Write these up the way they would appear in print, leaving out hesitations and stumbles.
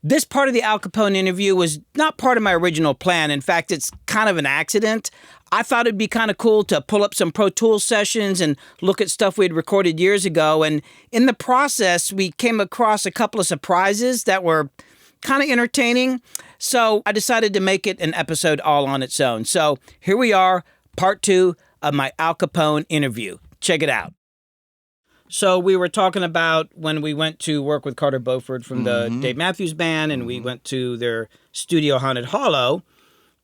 This part of the Al Kapone interview was not part of my original plan. In fact, it's kind of an accident. I thought it'd be kind of cool to pull up some Pro Tools sessions and look at stuff we'd recorded years ago. And in the process, we came across a couple of surprises that were kind of entertaining. So I decided to make it an episode all on its own. So here we are, part 2 of my Al Kapone interview. Check it out. So we were talking about when we went to work with Carter Beauford from the Dave Matthews Band, and we went to their studio, Haunted Hollow,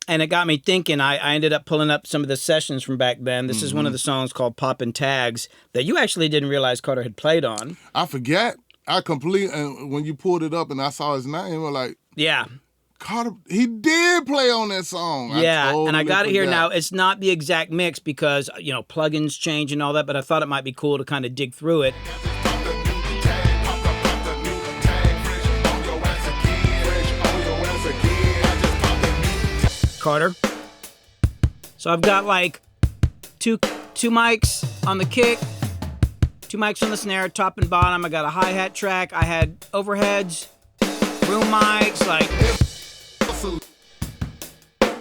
and it got me thinking. I ended up pulling up some of the sessions from back then. This is one of the songs called Poppin Tags that you actually didn't realize Carter had played on. I forget. When you pulled it up and I saw his name, I was like, yeah. Carter, he did play on that song. Yeah, and I got it here now. It's not the exact mix because, plugins change and all that, but I thought it might be cool to kind of dig through it. Carter. So I've got like two mics on the kick, 2 mics on the snare, top and bottom. I got a hi-hat track. I had overheads, room mics, like...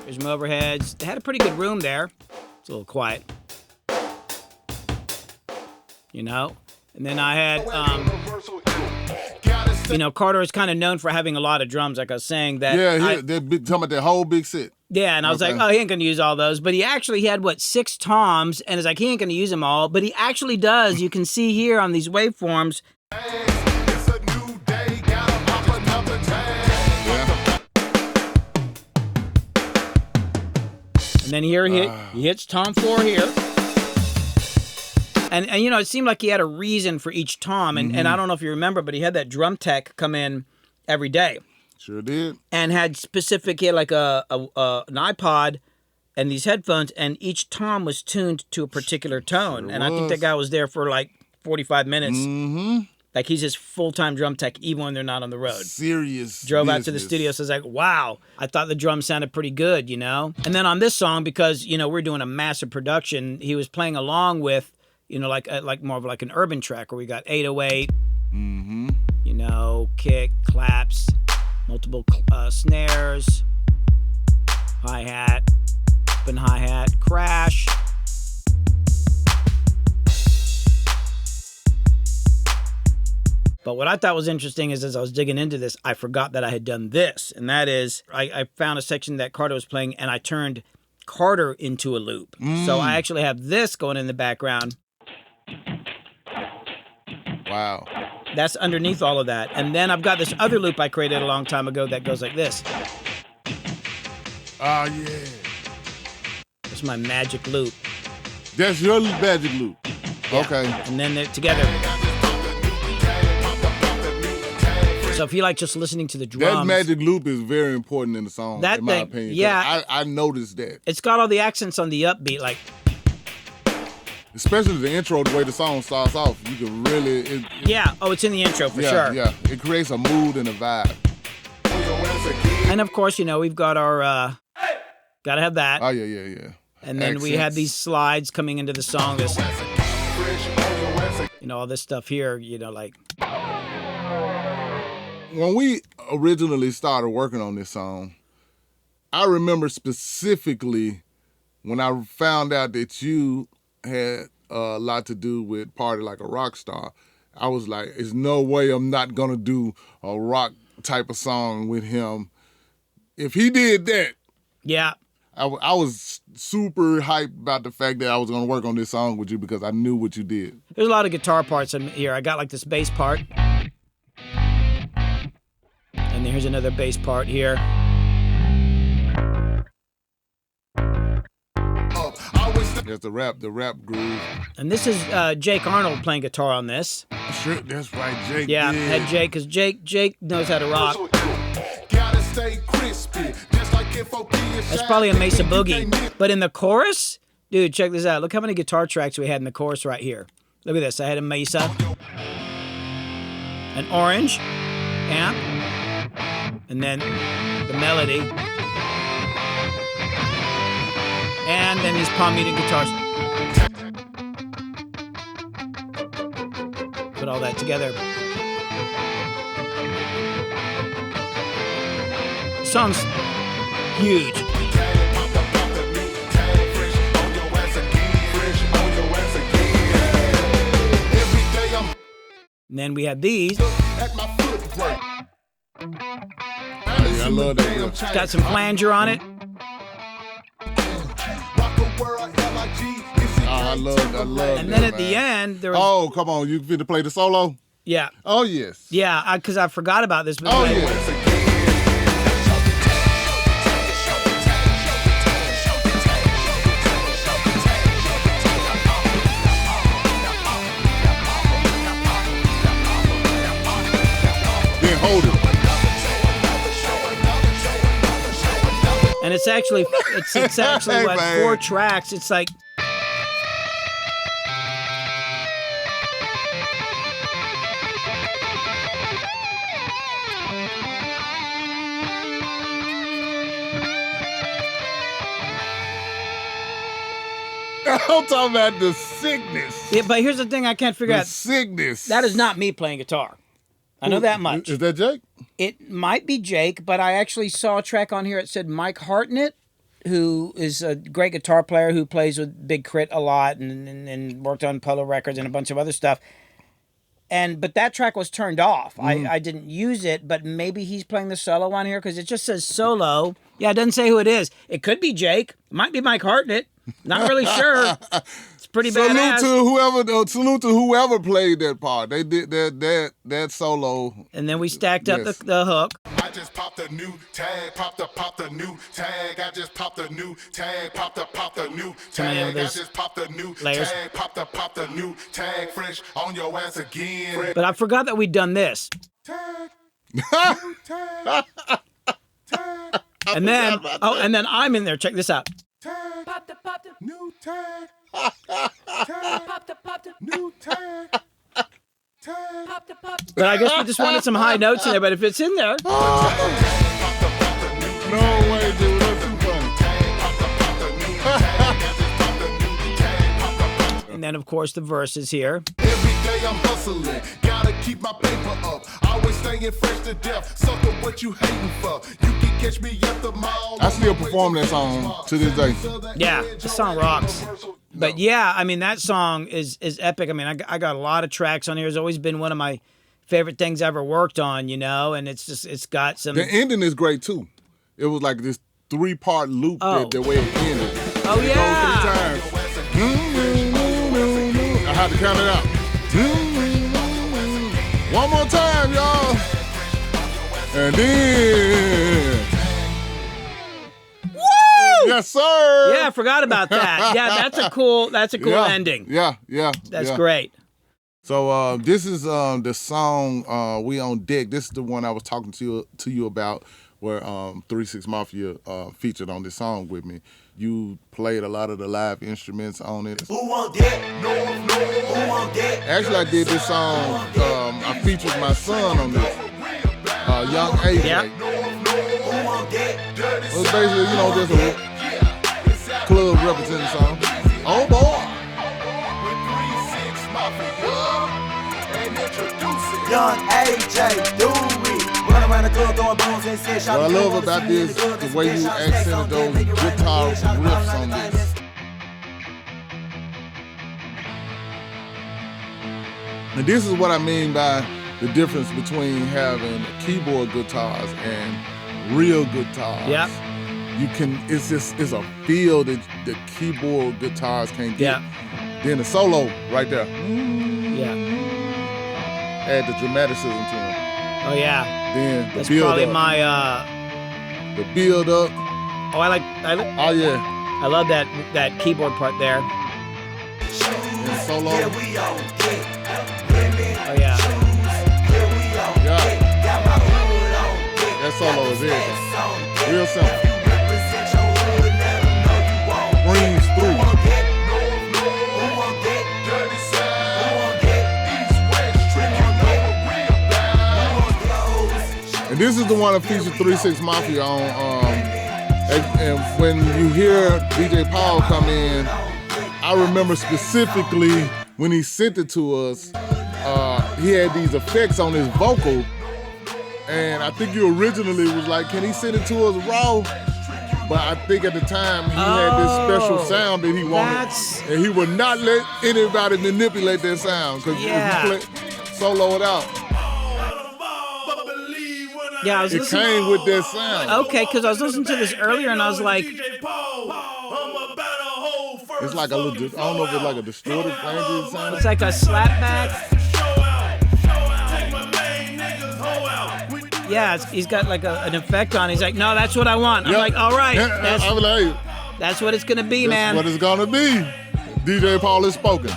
There's my overheads. They had a pretty good room there. It's a little quiet. And then I had, Carter is kind of known for having a lot of drums, like I was saying. They're talking about that whole big set. Yeah, and I was like, oh, he ain't going to use all those. But he had, 6 toms, and it's like, he ain't going to use them all. But he actually does. You can see here on these waveforms. And then here he hits tom 4 here. And it seemed like he had a reason for each tom. And I don't know if you remember, but he had that drum tech come in every day. Sure did. And he had an iPod and these headphones, and each tom was tuned to a particular tone. Sure and I think that guy was there for like 45 minutes. Mm-hmm. Like he's his full-time drum tech, even when they're not on the road. Serious Drove business. out to the studio, so I was like, wow, I thought the drums sounded pretty good, And then on this song, because, we're doing a massive production, he was playing along with, like more of like an urban track where we got 808, kick, claps, multiple snares, hi-hat, up and hi-hat, crash. But what I thought was interesting is as I was digging into this, I forgot that I had done this. And that is, I found a section that Carter was playing, and I turned Carter into a loop. So I actually have this going in the background. Wow. That's underneath all of that. And then I've got this other loop I created a long time ago that goes like this. Oh, yeah. That's my magic loop. That's your magic loop. Yeah. Okay. And then they're together. So if you like just listening to the drums... That magic loop is very important in the song, in my opinion. Yeah. I noticed that. It's got all the accents on the upbeat, like... Especially the intro, the way the song starts off, you can really... it's in the intro for sure. Yeah, it creates a mood and a vibe. And of course, we've got our... Gotta have that. Oh, yeah. And then we had these slides coming into the song. This, all this stuff here, like... When we originally started working on this song, I remember specifically when I found out that you had a lot to do with Party Like a Rock Star, I was like, there's no way I'm not going to do a rock type of song with him. If he did that, yeah, I was super hyped about the fact that I was going to work on this song with you because I knew what you did. There's a lot of guitar parts in here. I got like this bass part. And here's another bass part here. There's the rap groove. And this is Jake Arnold playing guitar on this. Sure, that's right, Jake. Yeah, had Jake, because Jake knows how to rock. That's probably a Mesa Boogie. But in the chorus, dude, check this out. Look how many guitar tracks we had in the chorus right here. Look at this. I had a Mesa, an orange amp, and then the melody. And then these palm muted guitars. Put all that together. song's huge. And then we have these. I love that. It's got some flanger on it. I love And then at the end, there was... Oh, come on. You fit to play the solo? Yeah. Oh, yes. Yeah, because I forgot about this. But Oh, yes. Then hold it. And it's actually what, Man. 4 tracks. It's like... I'm talking about the sickness. Yeah, but here's the thing I can't figure The out. sickness. That is not me playing guitar. I know that much. Is that Jake? It might be Jake, but I actually saw a track on here. It said Mike Hartnett, who is a great guitar player who plays with Big Crit a lot and worked on Polo Records and a bunch of other stuff. But that track was turned off. I didn't use it, but maybe he's playing the solo on here because it just says solo. Yeah, it doesn't say who it is. It could be Jake. It might be Mike Hartnett. Not really sure. It's pretty badass. Salute to whoever played that part. They did that solo. And then we stacked up the hook. I just popped a new tag, popped the new tag. I just popped a new tag, popped the new tag. I just popped a new layers. tag, popped the new tag. Fresh on your ass again. But I forgot that we'd done this. Tag, new tag, tag, And then I'm in there. Check this out. tag, pop the new tag, tag, pop the new tag, tag, But I guess we just wanted some high notes in there. But if it's in there, No way, dude. That's too funny. and then of course the verses here. Every day I'm hustling, gotta keep my paper up. Always staying fresh to death. Sucker, what you hating for? You can catch me at the mall. I still perform that song to this day. Yeah, the song rocks. But yeah, I mean that song is epic. I mean, I got a lot of tracks on here. It's always been one of my favorite things I ever worked on, you know. And it's got some. The ending is great too. It was like this 3-part loop. Oh. The way it ended. Oh It yeah. goes 3 times. I had to count it out. One more time, y'all. And then. Woo! Yes, sir. Yeah, I forgot about that. Yeah, that's a cool ending. Yeah. That's great. So this is the song We On Deck. This is the one I was talking to you about, where 3-6 Mafia featured on this song with me. You played a lot of the live instruments on it. Who want that? No, who want that? Actually, I did this song. I featured my son on this. Young A. Yeah. Who want that? It was basically, just a club representing song. Oh boy. Young AJ, do it. Run around the club throwing bones and say, What I love about this, the way you accented those guitar riffs on this. And this is what I mean by the difference between having keyboard guitars and real guitars. Yep. It's a feel that the keyboard guitars can't get. Yeah. Then the solo right there. Yeah. Add the dramaticism to them. Oh yeah. Then the That's build probably up. my The build up. I Oh yeah. love that keyboard part there. And solo. Yeah, we on deck. Oh yeah. Yeah, we on Yeah. deck. Got my hood on deck. That solo is it. On deck. Real simple. You represent your hood, let 'em know you want that. Breeze through. Who want that? Who want that? Dirty side. Who want that? East, west, trick, you know what we about. And this is the one that featured 3-6 Mafia on. And when you hear DJ Paul come in, I remember specifically when he sent it to us, he had these effects on his vocal, And I think you originally was like, can he send it to us raw? But I think at the time he had this special sound that he wanted. And he would not let anybody manipulate that sound. Because if you solo it out. Yeah, it came with that sound. Okay, because I was listening to this earlier and I was like, it's like a little, I don't know if it's like a distorted thing sound. It's like a slapback. Yeah, he's got like an effect on it. He's like, no, that's what I want. I'm like, all right. That's what it's going to be, man. That's what it's going to be. DJ Paul has spoken.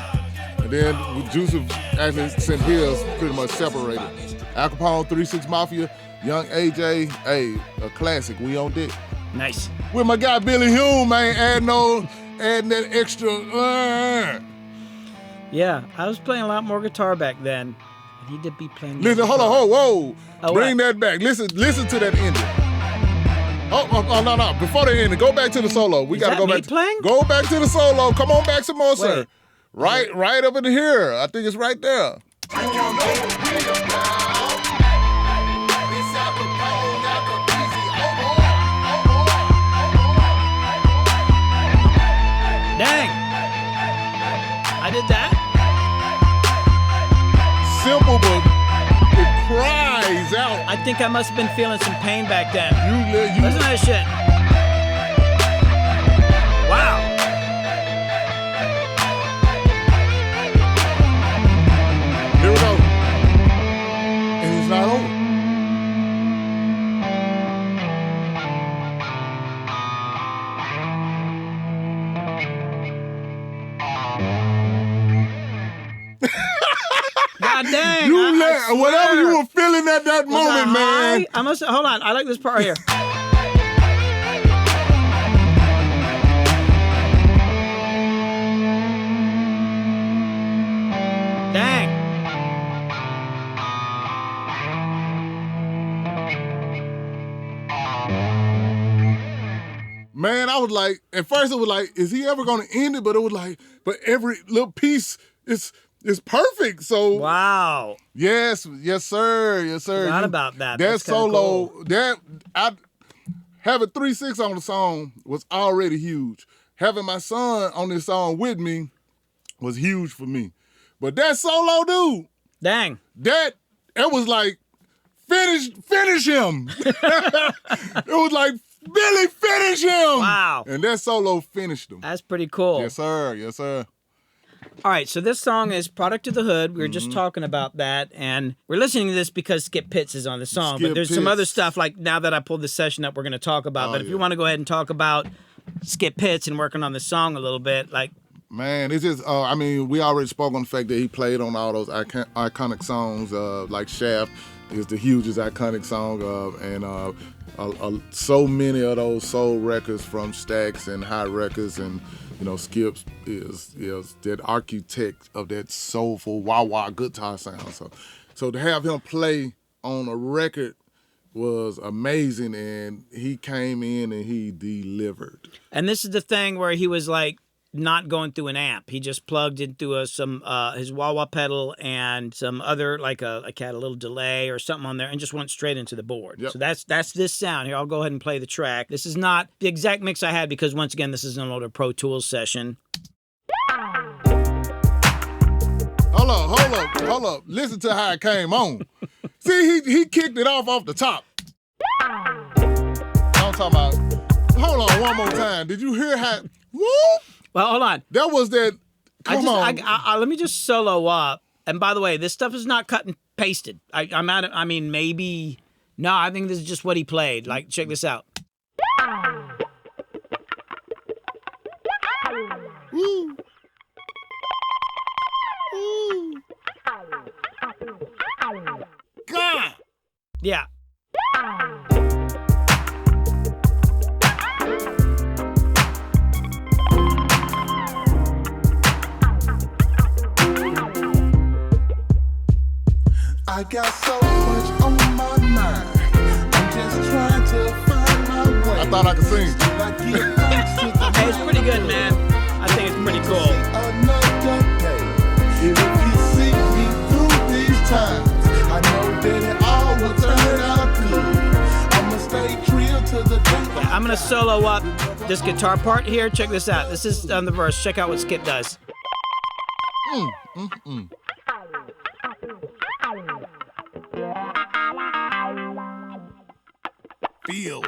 And then Juice actually sent his pretty much separated. Al Capone, 3-6 Mafia, Young AJ, hey, a classic. We on deck. Nice. With my guy Billy Hume, man, adding that extra. Yeah, I was playing a lot more guitar back then. I need to be playing. Listen, hold on, whoa. Bring that back. Listen to that ending. Oh, no. Before the ending, go back to the solo. We got to go back. Playing? Go back to the solo. Come on back some more, sir. Right up in here. I think it's right there. Dang. I did that. Simple, but it cries out. I think I must have been feeling some pain back then. You listen to that shit. Wow. Here we go. And it's not over. God dang. Whatever you were feeling at that moment, man. I must hold on. I like this part right here. Dang. Man, I was like, at first it was like, is he ever going to end it? But it was like, but every little piece is perfect. So wow. Yes, sir. Forgot about that. That That's solo, cool. having 3-6 on the song was already huge. Having my son on this song with me was huge for me. But that solo, dude, dang, it was like finish him. It was like, Billy, finish him. Wow. And that solo finished him. That's pretty cool. Yes, sir. All right, so this song is Product of the Hood. We were just talking about that, and we're listening to this because Skip Pitts is on the song. But there's some other stuff, like now that I pulled the session up, we're going to talk about. But if you want to go ahead and talk about Skip Pitts and working on the song a little bit, like... Man, it's just, we already spoke on the fact that he played on all those iconic songs, like Shaft is the hugest iconic song, and so many of those soul records from Stax and Hot Records, and Skip is that architect of that soulful wah-wah guitar sound. So to have him play on a record was amazing, and he came in and he delivered. And this is the thing where he was like not going through an amp. He just plugged into his wah-wah pedal and some other, like had a little delay or something on there, and just went straight into the board. Yep. So that's this sound. Here, I'll go ahead and play the track. This is not the exact mix I had because, once again, this is an older Pro Tools session. Hold up. Listen to how it came on. See, he kicked it off the top. I'm talking about, hold on one more time. Did you hear how, whoop? Well, hold on. That was that, come on. Let me just solo up. And by the way, this stuff is not cut and pasted. Maybe, no, I think this is just what he played. Like, check this out. Woo. God. Yeah. I got so much on my mind. I'm just trying to find my way. I thought I could sing. Hey, it's pretty good, man. I think it's pretty cool. Another day. If you see me through these times, I know that it all will turn out I'm gonna solo up this guitar part here. Check this out. This is on the verse. Check out what Skip does. Feel.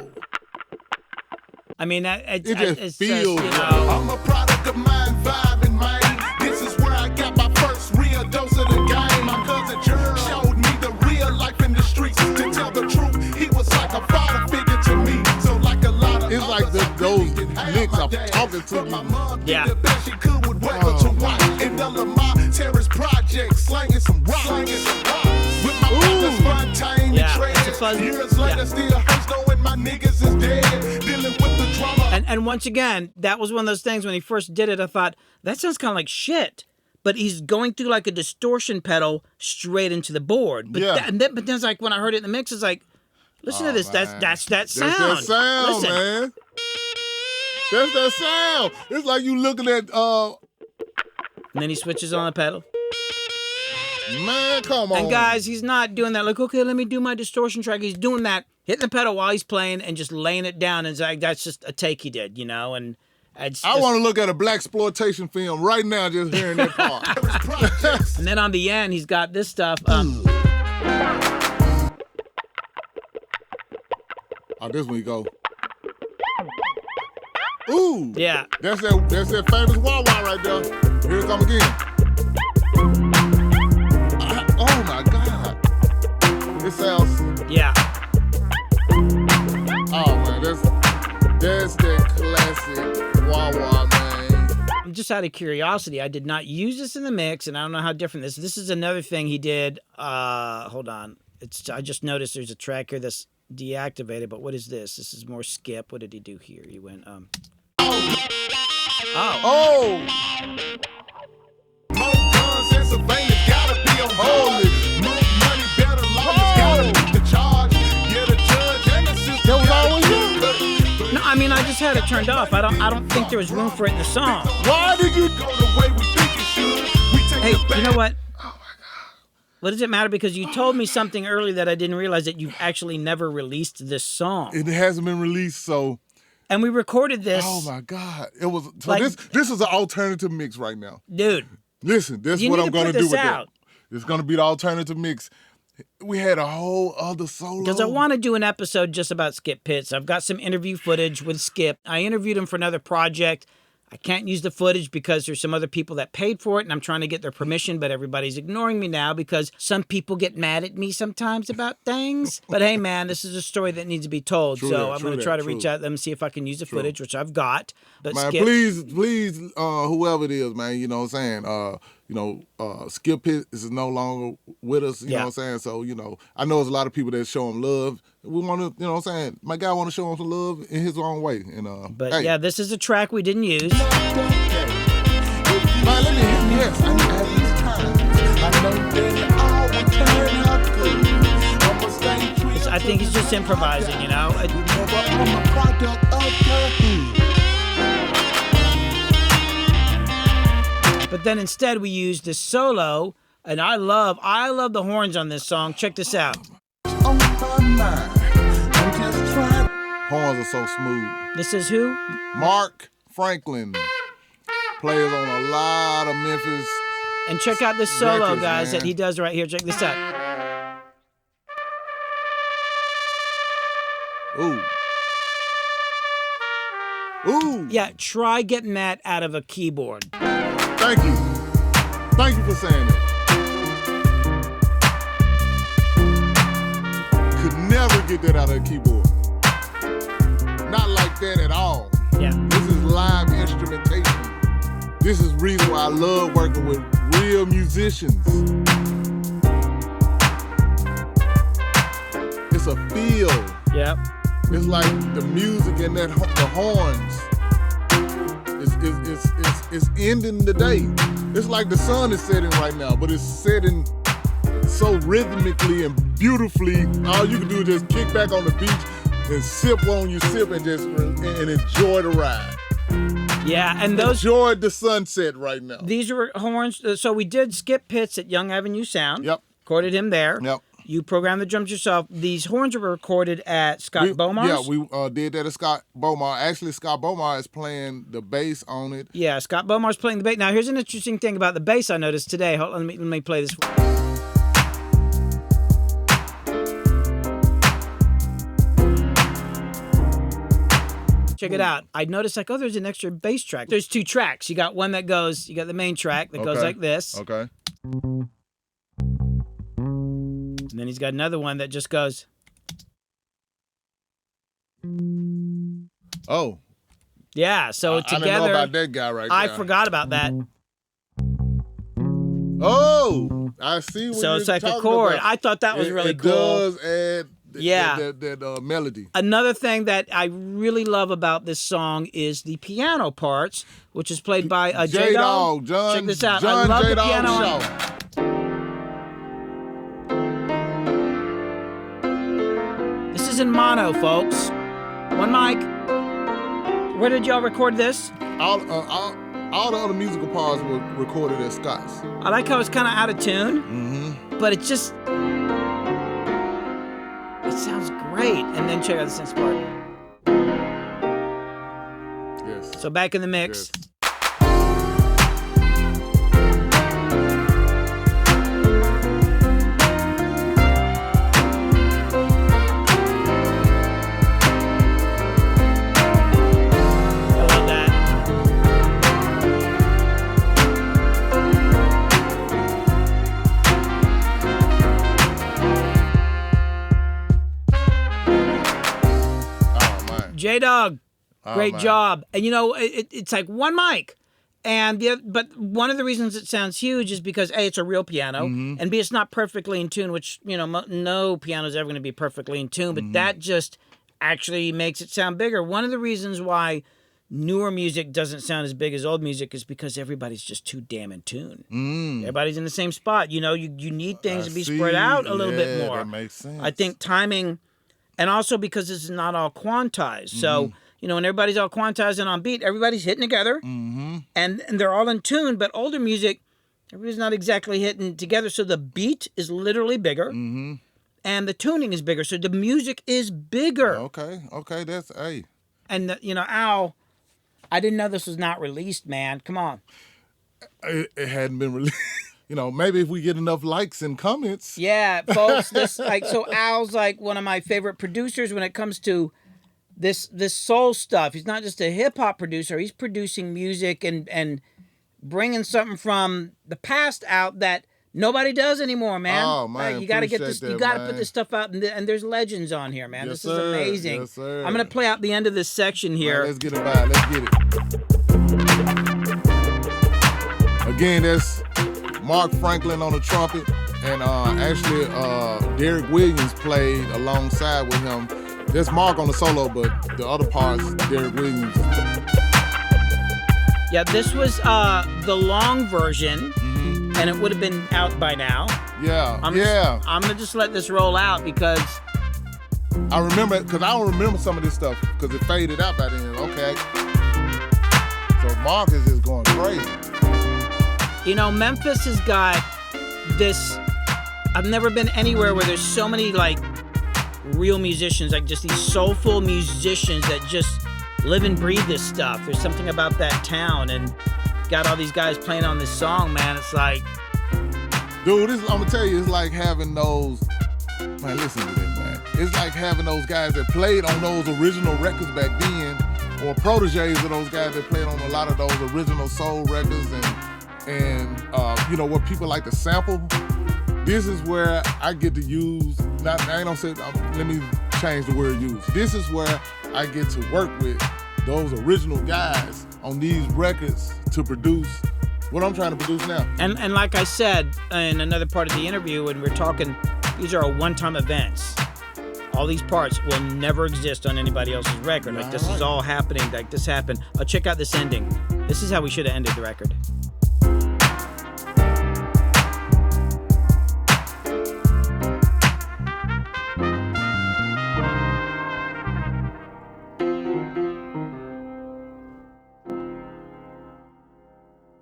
I mean, It just it's feels. just, you know. I'm a product of mind, vibing, man. This is where I got my first real dose of the game. My cousin Gerald showed me the real life in the streets. To tell the truth, he was like a father figure to me. So like a lot of It's like those licks are talking to my you. mom did Yeah. the best she could with weather to watch. In the Lamar Terrace Project, slanging some rocks. With my brothers, Fontaine Yeah, and it's a Trez. fuzz- Years later, yeah. still hurts knowing my niggas is dead. Dealing with the drama. And once again, that was one of those things when he first did it, I thought, that sounds kind of like shit. But he's going through like a distortion pedal straight into the board. But Yeah. but then it's like when I heard it in the mix, it's like, listen to this. Man. That's that sound. That's that sound, Listen. man. That's that sound. It's like you looking at, And then he switches on the pedal. man, come on. And guys, he's not doing that like, okay, let me do my distortion track. He's doing that, hitting the pedal while he's playing and just laying it down. And it's like, that's just a take he did, you know? And it's I just- want to look at a blaxploitation film right now just hearing that part. And then on the end, he's got this stuff. Oh, this one you go. Ooh. Yeah. That's that famous Wawa right there. Here it come again. Oh my God. It sounds. Yeah. Oh man, that's that classic Wawa, man. Just out of curiosity, I did not use this in the mix, and I don't know how different this is. This is another thing he did. Hold on. I just noticed there's a track here that's deactivated, but what is this? This is more Skip. What did he do here? He went, Oh. More guns in Savannah, gotta be a Holy. More money, better lawyers, gotta beat the charge. Yeah, the judge and the system. That was gotta always keep you? it. No, I mean, I just had it turned off. I don't think there was room for it in the song. Why did you? Go the way we think it should. We take Hey, it back. you know what? What does it matter? Because you told me something earlier that I didn't realize, that you've actually never released this song. It hasn't been released, so. And we recorded this. Oh my God! It was so. Like- this is an alternative mix right now. Dude, Listen, this is You what need I'm to gonna put do this with out. that. It's gonna be the alternative mix. We had a whole other solo. because I want to do an episode just about Skip Pitts. I've got some interview footage with Skip. I interviewed him for another project. I can't use the footage because there's some other people that paid for it, and I'm trying to get their permission, but everybody's ignoring me now because some people get mad at me sometimes about things. But hey, man, this is a story that needs to be told. True so that, I'm true going to that, try to true. reach out to them and see if I can use the footage, which I've got. But Man, Skip, please, whoever it is, man, you know what I'm saying? Skip Pitt is no longer with us, you know what I'm saying? So, I know there's a lot of people that show him love. We want to, you know what I'm saying? My guy want to show him some love in his own way. And but hey, yeah, this is a track we didn't use. man, let me hear yes, I have these times. I know that it all will turn out good. I'ma stay true. I think he's just improvising, you know? Remember, I'm a product of the hood. But then instead we used this solo, and I love the horns on this song. Check this out. On my mind, I'm just trying. Horns are so smooth. This is who? Mark Franklin plays on a lot of Memphis. And check out this solo, Records, guys, man. that he does right here. Check this out. Ooh. Ooh. Yeah, try getting that out of a keyboard. Thank you. Thank you for saying that. Could never get that out of a keyboard. Not like that at all. Yeah. This is live instrumentation. This is the reason why I love working with real musicians. It's a feel. Yep. It's like the music and the horns. It's ending the day. It's like the sun is setting right now, but it's setting so rhythmically and beautifully. All you can do is just kick back on the beach and sip on your sip and just and enjoy the ride. Yeah, and those Enjoy the sunset right now. these were horns. So we did Skip Pitts at Young Avenue Sound. Yep. Recorded him there. Yep. You programmed the drums yourself. These horns were recorded at Scott Bomar's? Yeah, we did that at Scott Bomar. Actually, Scott Bomar is playing the bass on it. Yeah, Scott Bomar's playing the bass. Now, here's an interesting thing about the bass I noticed today. Hold on, let me play this. Check it out. I noticed like, oh, there's an extra bass track. There's 2 tracks. You got one that goes, you got the main track that goes like this. Okay. And then he's got another one that just goes. Oh. Yeah, so together. I didn't know about that guy right there. I forgot about that. Oh, I see what So you're it's like a talking chord. about. I thought that was really it cool. Does add Yeah. that melody. Another thing that I really love about this song is the piano parts, which is played by J-Dog, John. Check this out. John I love J-Dog the piano. Shaw. This is in mono, folks. One mic. Where did y'all record this? All the other musical parts were recorded at Scott's. I like how it's kind of out of tune, but it just it sounds great. And then check out the synth part. Yes. So back in the mix. Yes. J-Dog, great job. And you know, it's like one mic. But one of the reasons it sounds huge is because A, it's a real piano, and B, it's not perfectly in tune, which, you know, no piano is ever going to be perfectly in tune, but that just actually makes it sound bigger. One of the reasons why newer music doesn't sound as big as old music is because everybody's just too damn in tune. Everybody's in the same spot. You know, you need things to be spread out a little bit more. That makes sense. I think timing, and also because this is not all quantized. So, you know, when everybody's all quantized and on beat, everybody's hitting together, and they're all in tune. But older music, everybody's not exactly hitting together. So the beat is literally bigger, and the tuning is bigger. So the music is bigger. Okay, that's A. And, you know, Al, I didn't know this was not released, man. Come on. It hadn't been released. You know, maybe if we get enough likes and comments. Yeah, folks. So Al's like one of my favorite producers when it comes to this soul stuff. He's not just a hip hop producer. He's producing music and bringing something from the past out that nobody does anymore, man. Oh man, you got to get this. That, you got to put this stuff out, and there's legends on here, man. Yes, this is amazing. Yes, sir. I'm gonna play out the end of this section here. Right, let's get it by. Let's get it. Again, that's Mark Franklin on the trumpet, and actually Derek Williams played alongside with him. There's Mark on the solo, but the other parts, Derek Williams. Yeah, this was the long version, and it would have been out by now. Yeah, I'm gonna just let this roll out because I remember, because I don't remember some of this stuff because it faded out by then. Okay, so Mark is just going crazy. You know, Memphis has got this. I've never been anywhere where there's so many like real musicians, like just these soulful musicians that just live and breathe this stuff. There's something about that town, and got all these guys playing on this song, man. It's like, dude, I'm gonna tell you, it's like having those. Man, listen to this, man. It's like having those guys that played on those original records back then, or proteges of those guys that played on a lot of those original soul records, and you know what people like to sample. This is where I get to use. I ain't gonna say. Let me change the word use. This is where I get to work with those original guys on these records to produce what I'm trying to produce now. And like I said in another part of the interview when we're talking, these are one-time events. All these parts will never exist on anybody else's record. Like this is all happening. Like this happened. Check out this ending. This is how we should have ended the record.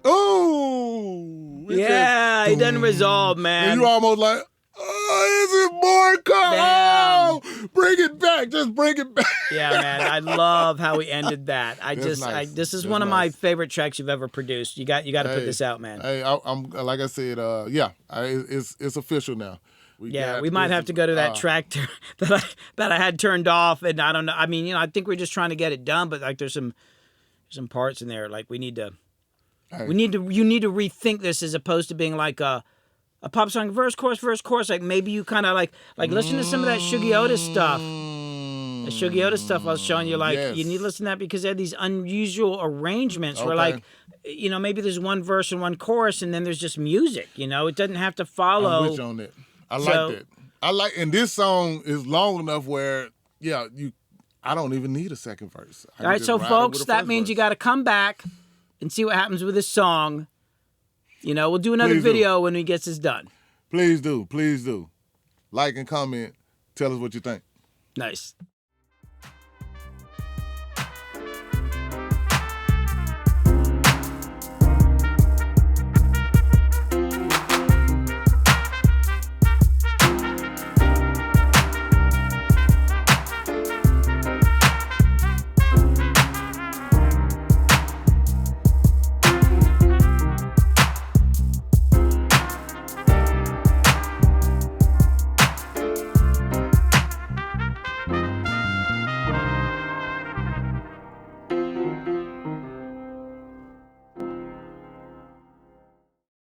Oh, Yeah, it doesn't resolve, man. And you almost like, Oh, is it more? Come Damn. on. Bring it back. Just bring it back. Yeah, man, I love how we ended that. That's nice. This is That's one of my nice. favorite tracks you've ever produced. You got to put this out, man. Hey, I'm like I said, it's official now. We might have to go to that track that I had turned off, and I don't know. I mean, I think we're just trying to get it done, but like there's some parts in there like you need to rethink this as opposed to being like a pop song verse chorus. Like maybe you kind of like listen to some of that Shuggy Otis stuff. The Shuggy Otis stuff I was showing you, like you need to listen to that because they have these unusual arrangements where like maybe there's one verse and one chorus and then there's just music. It doesn't have to follow. I'm with you on that. I like that. And this song is long enough where I don't even need a second verse. All right, so folks, that means you got to come back and see what happens with this song. We'll do another video when we gets this done. Please do. Please do. Like and comment. Tell us what you think. Nice.